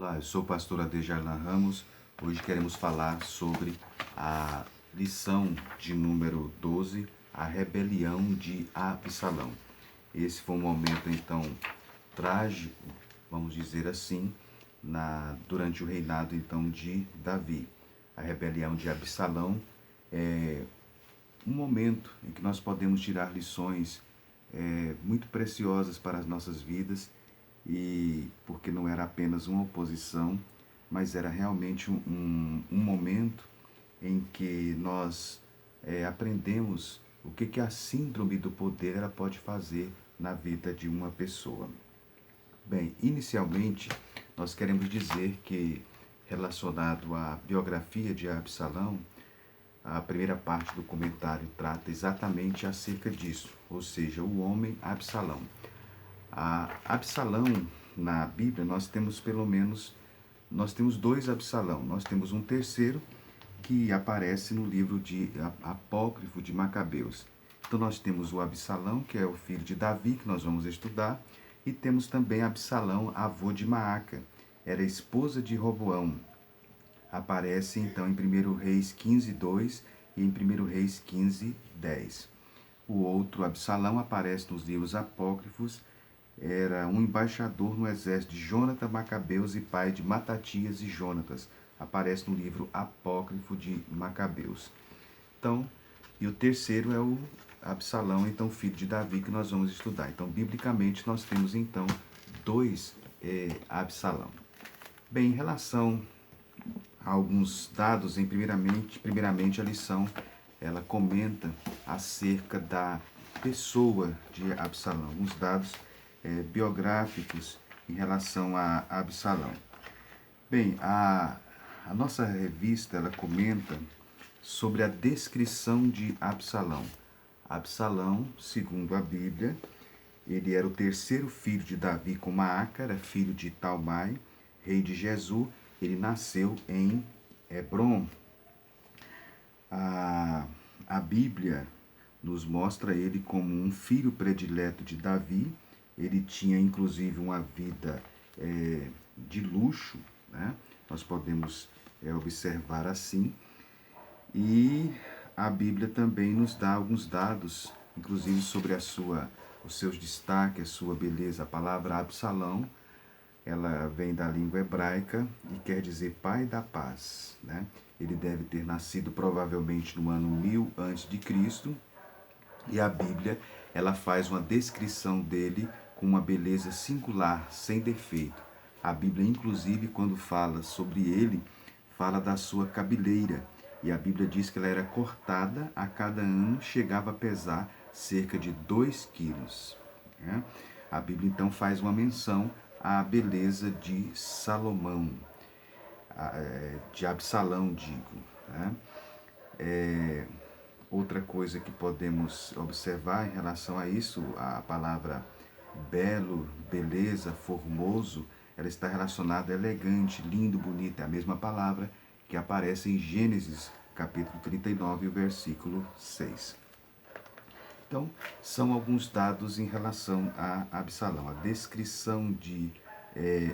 Olá, eu sou o pastor Adejarlan Ramos. Hoje queremos falar sobre a lição de número 12, a rebelião de Absalão. Esse foi um momento, então, trágico, vamos dizer assim, durante o reinado, então, de Davi. A rebelião de Absalão é um momento em que nós podemos tirar lições muito preciosas para as nossas vidas, e porque não era apenas uma oposição, mas era realmente um momento em que nós aprendemos o que a síndrome do poder ela pode fazer na vida de uma pessoa. Bem, inicialmente, nós queremos dizer que, relacionado à biografia de Absalão, a primeira parte do comentário trata exatamente acerca disso, ou seja, o homem Absalão. Absalão, na Bíblia, nós temos dois Absalão. Nós temos um terceiro que aparece no livro apócrifo de Macabeus. Então nós temos o Absalão, que é o filho de Davi, que nós vamos estudar, e temos também Absalão, avô de Maaca, era esposa de Roboão. Aparece então em 1 Reis 15:2 e em 1 Reis 15:10. O outro Absalão aparece nos livros apócrifos, era um embaixador no exército de Jonatã Macabeus e pai de Matatias e Jonatas. Aparece no livro apócrifo de Macabeus. Então, e o terceiro é o Absalão, então filho de Davi, que nós vamos estudar. Então, biblicamente, nós temos então dois Absalão. Bem, em relação a alguns dados, primeiramente a lição, ela comenta acerca da pessoa de Absalão, alguns dados biográficos em relação a Absalão. Bem, a nossa revista ela comenta sobre a descrição de Absalão. Absalão, segundo a Bíblia, ele era o terceiro filho de Davi com Maaca, era filho de Talmai, rei de Gesur. Ele nasceu em Hebrom. A Bíblia nos mostra ele como um filho predileto de Davi. Ele tinha inclusive uma vida de luxo, né? Nós podemos observar assim. E a Bíblia também nos dá alguns dados, inclusive sobre os seus destaques, a sua beleza. A palavra Absalão, ela vem da língua hebraica e quer dizer pai da paz, né? Ele deve ter nascido provavelmente no ano 1000 a.C., e a Bíblia ela faz uma descrição dele com uma beleza singular, sem defeito. A Bíblia, inclusive, quando fala sobre ele, fala da sua cabeleira. E a Bíblia diz que ela era cortada a cada ano, chegava a pesar cerca de 2 quilos. Né? A Bíblia, então, faz uma menção à beleza de Salomão, de Absalão, digo. Né? Outra coisa que podemos observar em relação a isso, a palavra belo, beleza, formoso, ela está relacionada a elegante, lindo, bonito. É a mesma palavra que aparece em Gênesis, capítulo 39, o versículo 6. Então, são alguns dados em relação a Absalão, a descrição de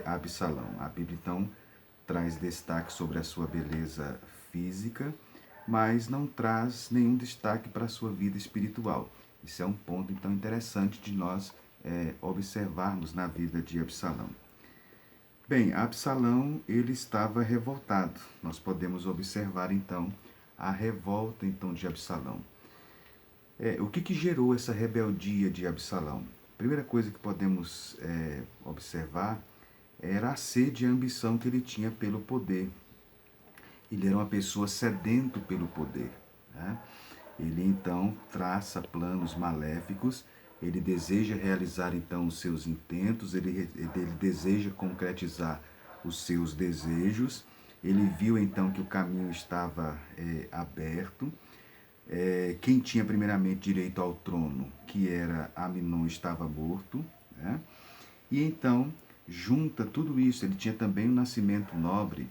Absalão. A Bíblia, então, traz destaque sobre a sua beleza física, mas não traz nenhum destaque para a sua vida espiritual. Isso é um ponto, então, interessante de nós observarmos na vida de Absalão. Bem, Absalão, ele estava revoltado. Nós podemos observar, então, a revolta, então, de Absalão. O que gerou essa rebeldia de Absalão? A primeira coisa que podemos observar era a sede e a ambição que ele tinha pelo poder. Ele era uma pessoa sedento pelo poder. Né? Ele então traça planos maléficos, ele deseja realizar então os seus intentos, ele deseja concretizar os seus desejos. Ele viu então que o caminho estava aberto. Quem tinha primeiramente direito ao trono, que era Aminon, estava morto. Né? E então junta tudo isso, ele tinha também um nascimento nobre.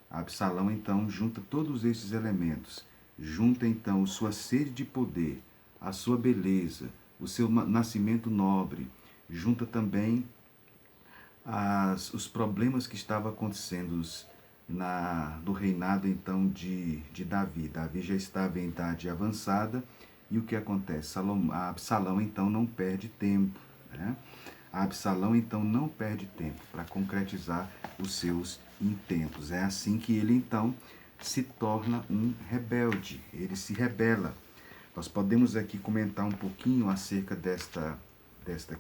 Absalão, então, junta todos esses elementos. Junta, então, sua sede de poder, a sua beleza, o seu nascimento nobre. Junta também os problemas que estavam acontecendo no reinado então de Davi. Davi já estava em idade avançada e o que acontece? Absalão então não perde tempo, né? Absalão então não perde tempo para concretizar os seus intentos. É assim que ele então se torna um rebelde, ele se rebela. Nós podemos aqui comentar um pouquinho acerca desta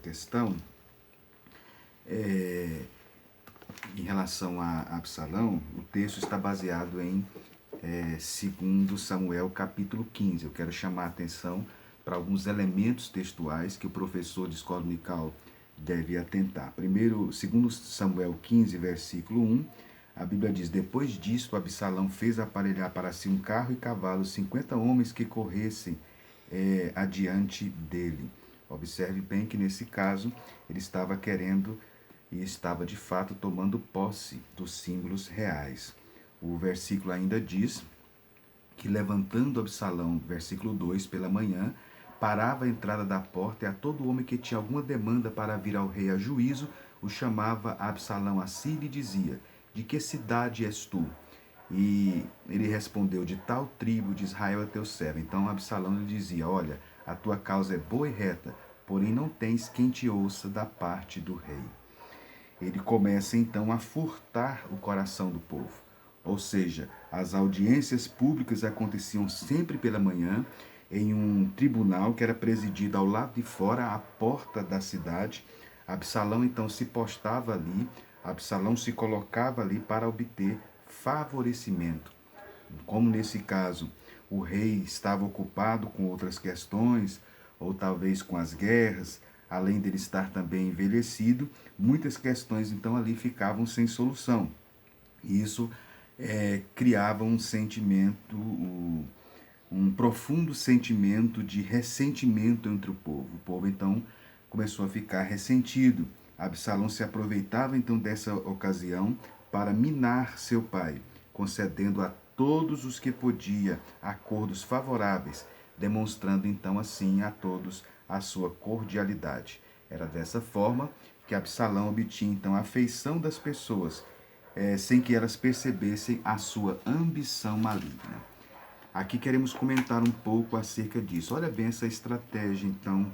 questão. Em relação a Absalão, o texto está baseado em 2 Samuel capítulo 15. Eu quero chamar a atenção para alguns elementos textuais que o professor de escola dominical deve atentar. Primeiro, 2 Samuel 15, versículo 1, a Bíblia diz: depois disto, Absalão fez aparelhar para si um carro e cavalos, 50 homens que corressem adiante dele. Observe bem que nesse caso ele estava querendo e estava de fato tomando posse dos símbolos reais. O versículo ainda diz que levantando Absalão, versículo 2, pela manhã, parava a entrada da porta e a todo homem que tinha alguma demanda para vir ao rei a juízo, o chamava Absalão a si e lhe dizia: de que cidade és tu? E ele respondeu: de tal tribo de Israel é teu servo. Então Absalão lhe dizia: olha, a tua causa é boa e reta, porém não tens quem te ouça da parte do rei. Ele começa então a furtar o coração do povo. Ou seja, as audiências públicas aconteciam sempre pela manhã em um tribunal que era presidido ao lado de fora, à porta da cidade. Absalão então se postava ali, Absalão se colocava ali para obter favorecimento. Como nesse caso o rei estava ocupado com outras questões, ou talvez com as guerras, além dele estar também envelhecido, muitas questões então ali ficavam sem solução. E isso criava um sentimento, um profundo sentimento de ressentimento entre o povo. O povo então começou a ficar ressentido. Absalão se aproveitava então dessa ocasião para minar seu pai, concedendo a todos os que podia acordos favoráveis, demonstrando então assim a todos a sua cordialidade. Era dessa forma que Absalão obtinha então a afeição das pessoas, sem que elas percebessem a sua ambição maligna. Aqui queremos comentar um pouco acerca disso. Olha bem essa estratégia então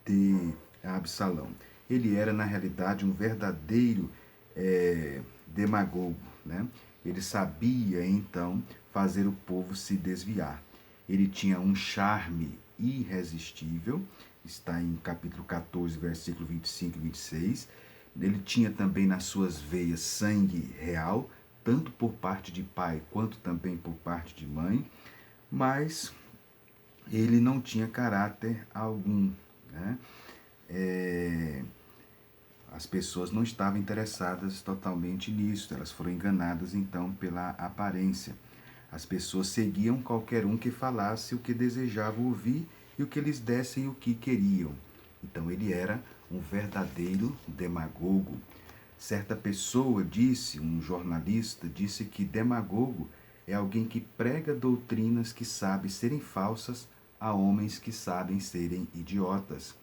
de Absalão. Ele era, na realidade, um verdadeiro demagogo, né? Ele sabia, então, fazer o povo se desviar. Ele tinha um charme irresistível, está em capítulo 14, versículo 25 e 26. Ele tinha também nas suas veias sangue real, tanto por parte de pai quanto também por parte de mãe, mas ele não tinha caráter algum, né? As pessoas não estavam interessadas totalmente nisso, elas foram enganadas então pela aparência. As pessoas seguiam qualquer um que falasse o que desejavam ouvir e o que lhes dessem o que queriam. Então ele era um verdadeiro demagogo. Certa pessoa disse, um jornalista disse que demagogo é alguém que prega doutrinas que sabem serem falsas a homens que sabem serem idiotas.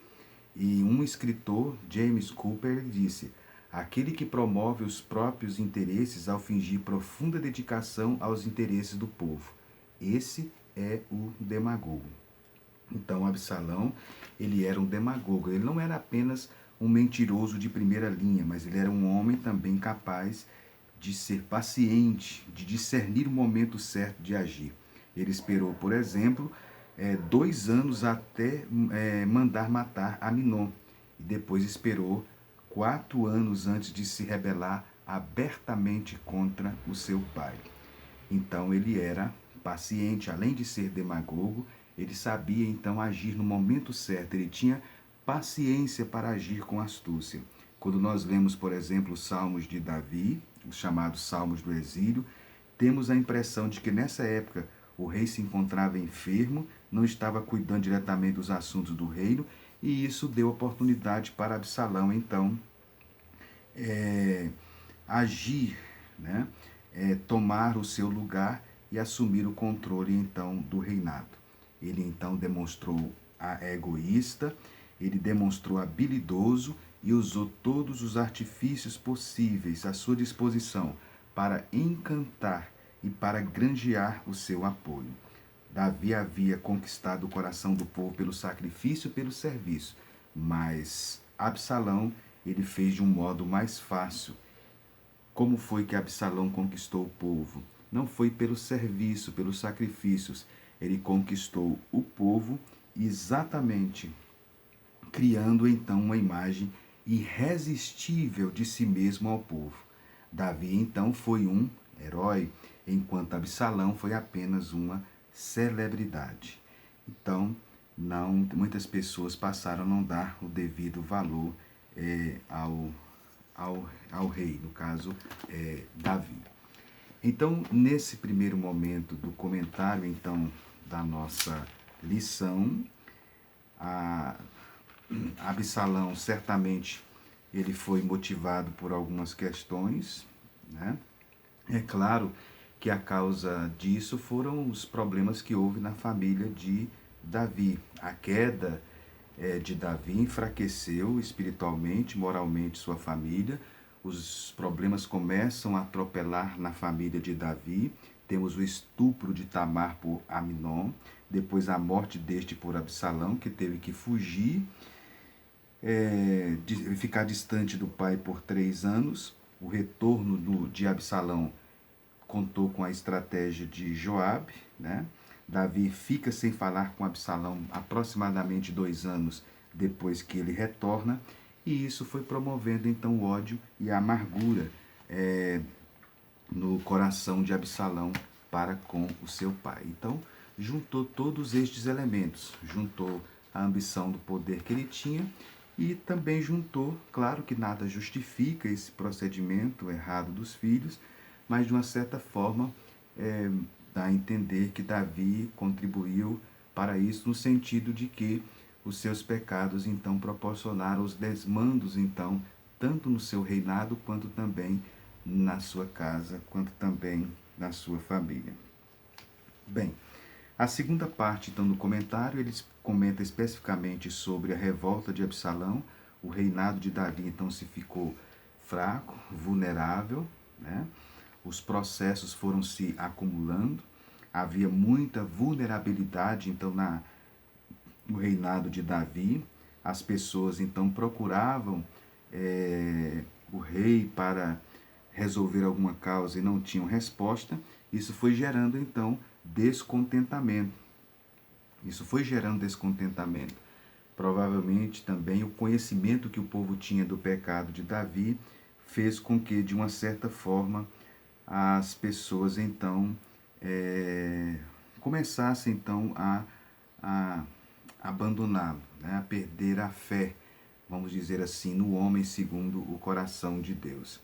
E um escritor, James Cooper, disse: aquele que promove os próprios interesses ao fingir profunda dedicação aos interesses do povo. Esse é o demagogo. Então, Absalão, ele era um demagogo. Ele não era apenas um mentiroso de primeira linha, mas ele era um homem também capaz de ser paciente, de discernir o momento certo de agir. Ele esperou, por exemplo, 2 anos até mandar matar Aminon. E depois esperou 4 anos antes de se rebelar abertamente contra o seu pai. Então ele era paciente, além de ser demagogo, ele sabia então agir no momento certo, ele tinha paciência para agir com astúcia. Quando nós lemos, por exemplo, os Salmos de Davi, os chamados Salmos do Exílio, temos a impressão de que nessa época o rei se encontrava enfermo, não estava cuidando diretamente dos assuntos do reino, e isso deu oportunidade para Absalão, então, agir, né? Tomar o seu lugar e assumir o controle, então, do reinado. Ele, então, demonstrou egoísta, ele demonstrou habilidoso e usou todos os artifícios possíveis à sua disposição para encantar e para granjear o seu apoio. Davi havia conquistado o coração do povo pelo sacrifício e pelo serviço, mas Absalão ele fez de um modo mais fácil. Como foi que Absalão conquistou o povo? Não foi pelo serviço, pelos sacrifícios. Ele conquistou o povo exatamente criando então uma imagem irresistível de si mesmo ao povo. Davi então foi um herói, enquanto Absalão foi apenas uma celebridade. Então, muitas pessoas passaram a não dar o devido valor ao rei, no caso, Davi. Então, nesse primeiro momento do comentário, então, da nossa lição, Absalão certamente ele foi motivado por algumas questões, né? É claro que a causa disso foram os problemas que houve na família de Davi. A queda de Davi enfraqueceu espiritualmente, moralmente sua família. Os problemas começam a atropelar na família de Davi. Temos o estupro de Tamar por Amnon, depois a morte deste por Absalão, que teve que fugir, ficar distante do pai por 3 anos. O retorno de Absalão contou com a estratégia de Joabe, né? Davi fica sem falar com Absalão aproximadamente 2 anos depois que ele retorna, e isso foi promovendo então o ódio e a amargura no coração de Absalão para com o seu pai. Então, juntou todos estes elementos, juntou a ambição do poder que ele tinha e também juntou, claro que nada justifica esse procedimento errado dos filhos, mas de uma certa forma dá a entender que Davi contribuiu para isso no sentido de que os seus pecados então proporcionaram os desmandos então tanto no seu reinado quanto também na sua casa, quanto também na sua família. Bem, a segunda parte então do comentário, eles comenta especificamente sobre a revolta de Absalão. O reinado de Davi então se ficou fraco, vulnerável, né? Os processos foram se acumulando, havia muita vulnerabilidade então no reinado de Davi. As pessoas então procuravam o rei para resolver alguma causa e não tinham resposta. Isso foi gerando então descontentamento. Provavelmente também o conhecimento que o povo tinha do pecado de Davi fez com que, de uma certa forma, as pessoas então começassem então a abandoná-lo, né? A perder a fé, vamos dizer assim, no homem segundo o coração de Deus.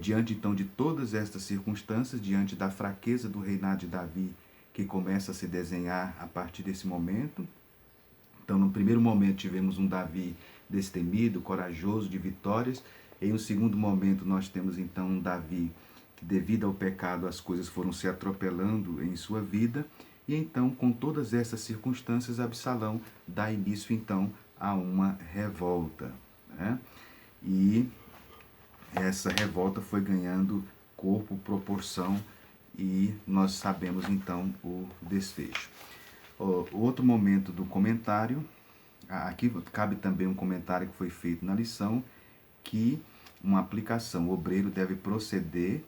Diante então de todas estas circunstâncias, diante da fraqueza do reinado de Davi, que começa a se desenhar a partir desse momento. Então, no primeiro momento, tivemos um Davi destemido, corajoso, de vitórias. Em um segundo momento, nós temos então um Davi que, devido ao pecado, as coisas foram se atropelando em sua vida. E então, com todas essas circunstâncias, Absalão dá início então a uma revolta, né? E essa revolta foi ganhando corpo, proporção, e nós sabemos então o desfecho. Outro momento do comentário, aqui cabe também um comentário que foi feito na lição, que uma aplicação, o obreiro deve proceder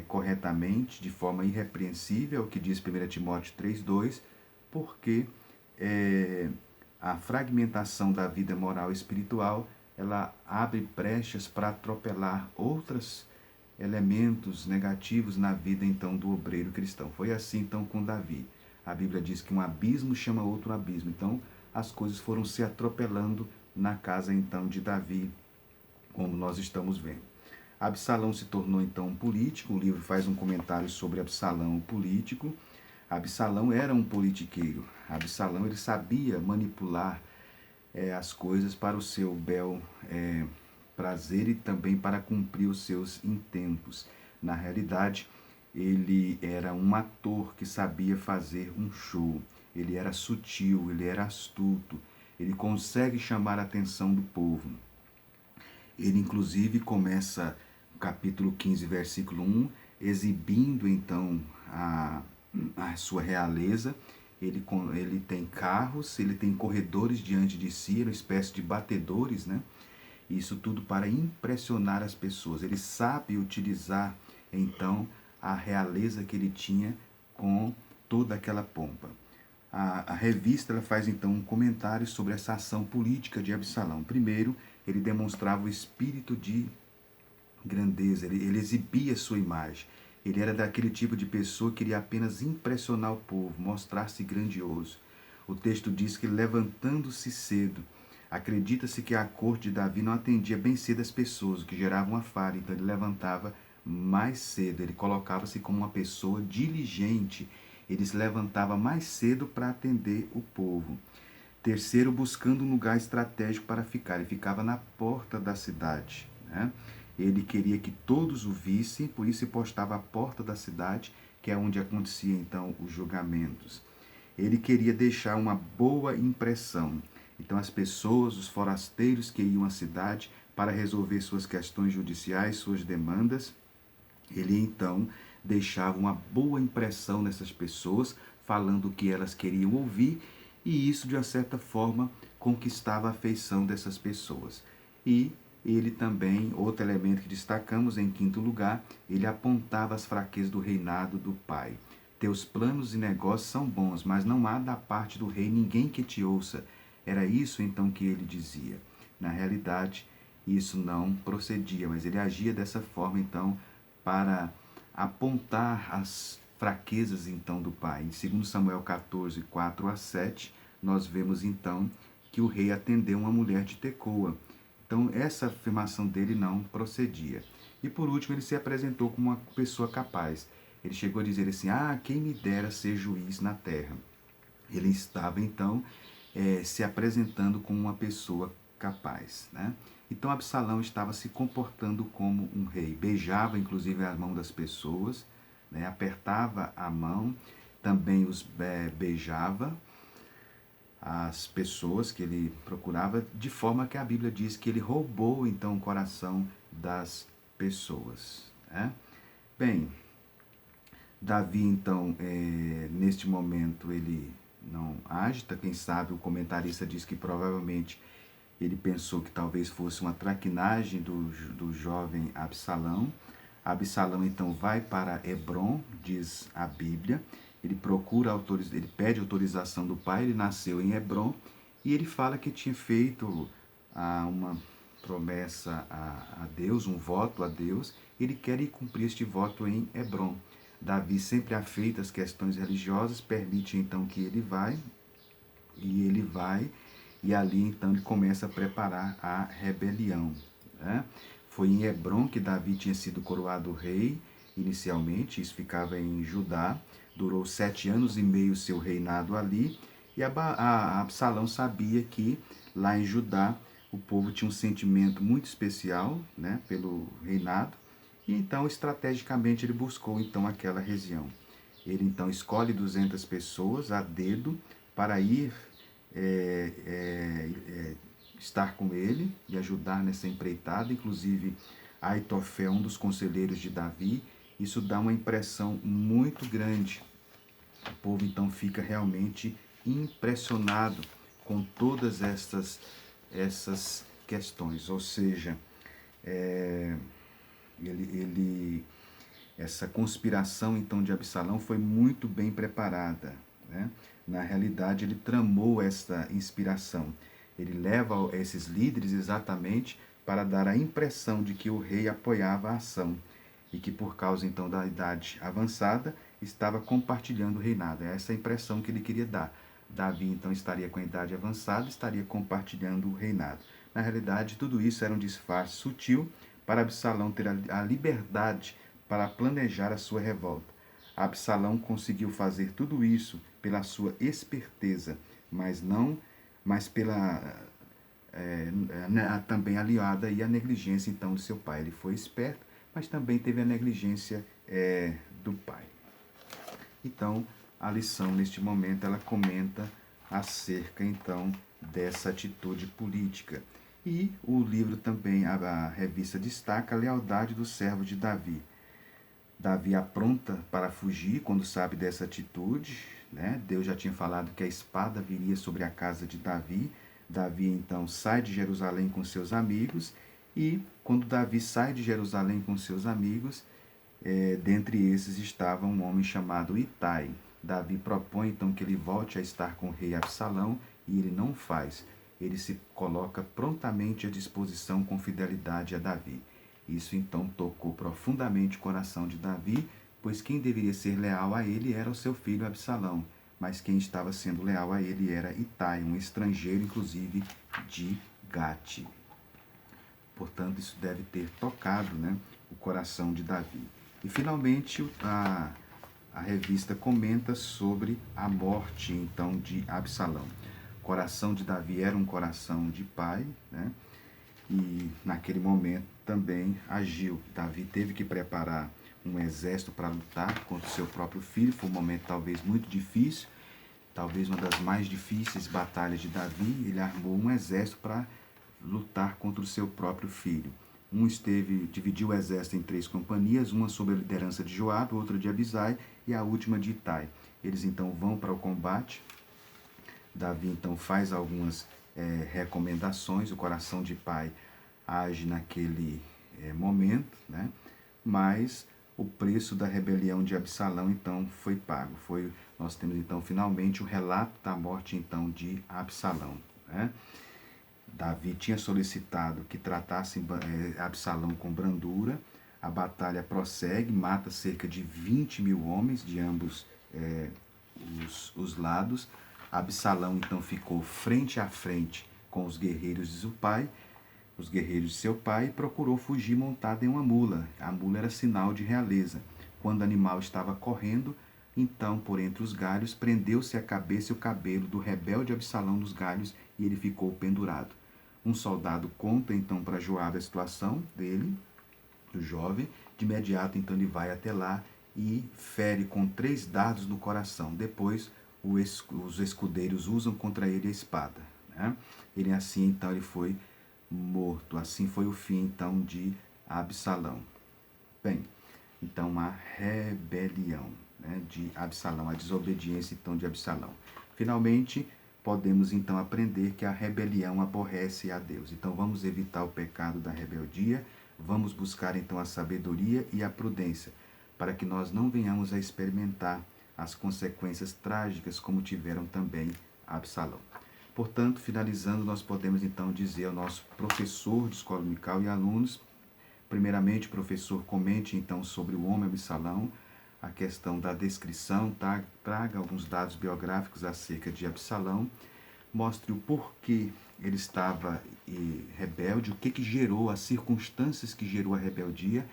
corretamente, de forma irrepreensível, o que diz 1 Timóteo 3,2, porque a fragmentação da vida moral e espiritual, ela abre brechas para atropelar outros elementos negativos na vida então do obreiro cristão. Foi assim então com Davi. A Bíblia diz que um abismo chama outro abismo. Então as coisas foram se atropelando na casa então de Davi, como nós estamos vendo. Absalão se tornou então um político. O livro faz um comentário sobre Absalão, o político. Absalão era um politiqueiro. Absalão ele sabia manipular as coisas para o seu bel prazer e também para cumprir os seus intentos. Na realidade, ele era um ator que sabia fazer um show. Ele era sutil, ele era astuto, ele consegue chamar a atenção do povo. Ele inclusive começa no capítulo 15, versículo 1, exibindo então a sua realeza. Ele tem carros, ele tem corredores diante de si, uma espécie de batedores, né? Isso tudo para impressionar as pessoas. Ele sabe utilizar então a realeza que ele tinha com toda aquela pompa. A revista ela faz então um comentário sobre essa ação política de Absalão. Primeiro, ele demonstrava o espírito de grandeza, ele exibia sua imagem. Ele era daquele tipo de pessoa que queria apenas impressionar o povo, mostrar-se grandioso. O texto diz que levantando-se cedo, acredita-se que a corte de Davi não atendia bem cedo as pessoas, o que gerava uma falha, então ele levantava mais cedo, ele colocava-se como uma pessoa diligente, ele se levantava mais cedo para atender o povo. Terceiro, buscando um lugar estratégico para ficar. Ele ficava na porta da cidade, né? Ele queria que todos o vissem, por isso se postava à porta da cidade, que é onde acontecia então os julgamentos. Ele queria deixar uma boa impressão. Então as pessoas, os forasteiros que iam à cidade para resolver suas questões judiciais, suas demandas, ele então deixava uma boa impressão nessas pessoas, falando o que elas queriam ouvir, e isso de uma certa forma conquistava a afeição dessas pessoas. E ele também, outro elemento que destacamos em quinto lugar, ele apontava as fraquezas do reinado do pai. Teus planos e negócios são bons, mas não há da parte do rei ninguém que te ouça. Era isso então que ele dizia. Na realidade, isso não procedia, mas ele agia dessa forma então para apontar as fraquezas então do pai. Em 2 Samuel 14, 4 a 7, nós vemos então que o rei atendeu uma mulher de Tecoa. Então essa afirmação dele não procedia. E por último ele se apresentou como uma pessoa capaz. Ele chegou a dizer assim, quem me dera ser juiz na terra. Ele estava então se apresentando como uma pessoa capaz, né? Então Absalão estava se comportando como um rei, beijava inclusive a mão das pessoas, né? Apertava a mão, também os beijava as pessoas que ele procurava, de forma que a Bíblia diz que ele roubou então o coração das pessoas, né? Bem, Davi então neste momento ele não agita, quem sabe o comentarista diz que provavelmente ele pensou que talvez fosse uma traquinagem do jovem Absalão. Absalão então vai para Hebrom, diz a Bíblia. Ele ele pede autorização do pai, ele nasceu em Hebrom e ele fala que tinha feito uma promessa a Deus, um voto a Deus. Ele quer ir cumprir este voto em Hebrom. Davi, sempre afeito às questões religiosas, permite então que ele vai, e ali então ele começa a preparar a rebelião, né? Foi em Hebrom que Davi tinha sido coroado rei, inicialmente, isso ficava em Judá, durou 7 anos e meio seu reinado ali, e Absalão sabia que lá em Judá o povo tinha um sentimento muito especial, né, pelo reinado, e então estrategicamente ele buscou então aquela região. Ele então escolhe 200 pessoas a dedo para ir estar com ele e ajudar nessa empreitada, inclusive Aitofel, um dos conselheiros de Davi. Isso dá uma impressão muito grande. O povo então fica realmente impressionado com todas essas questões, ou seja, essa conspiração então de Absalão foi muito bem preparada, né? Na realidade, ele tramou essa inspiração. Ele leva esses líderes exatamente para dar a impressão de que o rei apoiava a ação e que por causa então da idade avançada estava compartilhando o reinado. É essa a impressão que ele queria dar. Davi então estaria com a idade avançada, estaria compartilhando o reinado. Na realidade, tudo isso era um disfarce sutil para Absalão ter a liberdade para planejar a sua revolta. Absalão conseguiu fazer tudo isso pela sua esperteza, mas pela também aliada e a negligência então de seu pai. Ele foi esperto, mas também teve a negligência do pai. Então, a lição neste momento ela comenta acerca então dessa atitude política. E o livro também, a revista destaca a lealdade do servo de Davi. Davi apronta para fugir quando sabe dessa atitude, né? Deus já tinha falado que a espada viria sobre a casa de Davi. Davi então sai de Jerusalém com seus amigos, e quando Davi sai de Jerusalém com seus amigos, dentre esses estava um homem chamado Itai. Davi propõe então que ele volte a estar com o rei Absalão, e ele não faz. Ele se coloca prontamente à disposição com fidelidade a Davi. Isso então tocou profundamente o coração de Davi, pois quem deveria ser leal a ele era o seu filho Absalão, mas quem estava sendo leal a ele era Itai, um estrangeiro, inclusive de Gate. Portanto, isso deve ter tocado, né, o coração de Davi. E finalmente a revista comenta sobre a morte então de Absalão. O coração de Davi era um coração de pai, né? E naquele momento também agiu. Davi teve que preparar um exército para lutar contra o seu próprio filho. Foi um momento talvez muito difícil, talvez uma das mais difíceis batalhas de Davi. Ele armou um exército para lutar contra o seu próprio filho. Dividiu o exército em 3 companhias, uma sob a liderança de Joabe, outra de Abisai e a última de Itai. Eles então vão para o combate. Davi então faz algumas recomendações. O coração de pai age naquele momento, né? Mas o preço da rebelião de Absalão então foi pago. Nós temos então finalmente o relato da morte então de Absalão, né? Davi tinha solicitado que tratassem Absalão com brandura. A batalha prossegue, mata cerca de 20.000 homens de ambos os lados. Absalão então ficou frente a frente com os guerreiros de seu pai, e procurou fugir montado em uma mula. A mula era sinal de realeza. Quando o animal estava correndo, então, por entre os galhos, prendeu-se a cabeça e o cabelo do rebelde Absalão nos galhos, e ele ficou pendurado. Um soldado conta então para Joabe a situação dele, do jovem. De imediato então ele vai até lá e fere com 3 dardos no coração. Depois os escudeiros usam contra ele a espada, né? Ele assim então ele foi morto. Assim foi o fim então de Absalão. Bem, então a rebelião, né, de Absalão, a desobediência então de Absalão. Finalmente podemos então aprender que a rebelião aborrece a Deus. Então vamos evitar o pecado da rebeldia, vamos buscar então a sabedoria e a prudência, para que nós não venhamos a experimentar as consequências trágicas como tiveram também Absalão. Portanto, finalizando, nós podemos então dizer ao nosso professor de escola dominical e alunos, primeiramente, professor, comente então sobre o homem Absalão, a questão da descrição, traga alguns dados biográficos acerca de Absalão, mostre o porquê ele estava rebelde, o que gerou, as circunstâncias que gerou a rebeldia.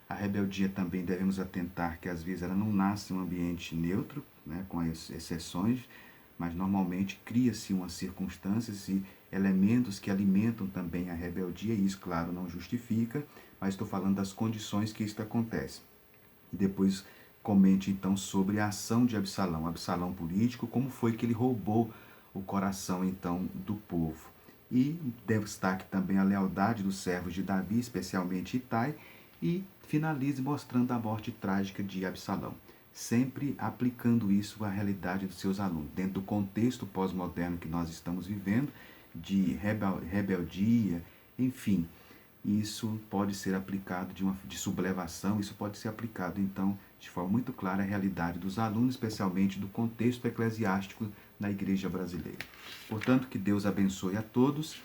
A rebeldia também devemos atentar que às vezes ela não nasce em um ambiente neutro, né, com as exceções, mas normalmente cria-se umas circunstâncias e elementos que alimentam também a rebeldia, e isso, claro, não justifica, mas estou falando das condições que isso acontece. E depois comente então sobre a ação de Absalão, Absalão político, como foi que ele roubou o coração então do povo. E destaque também a lealdade dos servos de Davi, especialmente Itai, e finalize mostrando a morte trágica de Absalão, sempre aplicando isso à realidade dos seus alunos, dentro do contexto pós-moderno que nós estamos vivendo, de rebeldia, enfim. Isso pode ser aplicado de sublevação, isso pode ser aplicado, então, de forma muito clara à realidade dos alunos, especialmente do contexto eclesiástico na igreja brasileira. Portanto, que Deus abençoe a todos,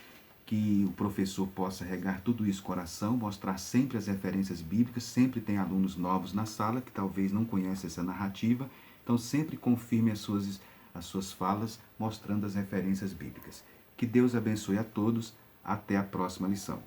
que o professor possa regar tudo isso no coração, mostrar sempre as referências bíblicas. Sempre tem alunos novos na sala que talvez não conhecem essa narrativa, então sempre confirme as suas falas, mostrando as referências bíblicas. Que Deus abençoe a todos, até a próxima lição.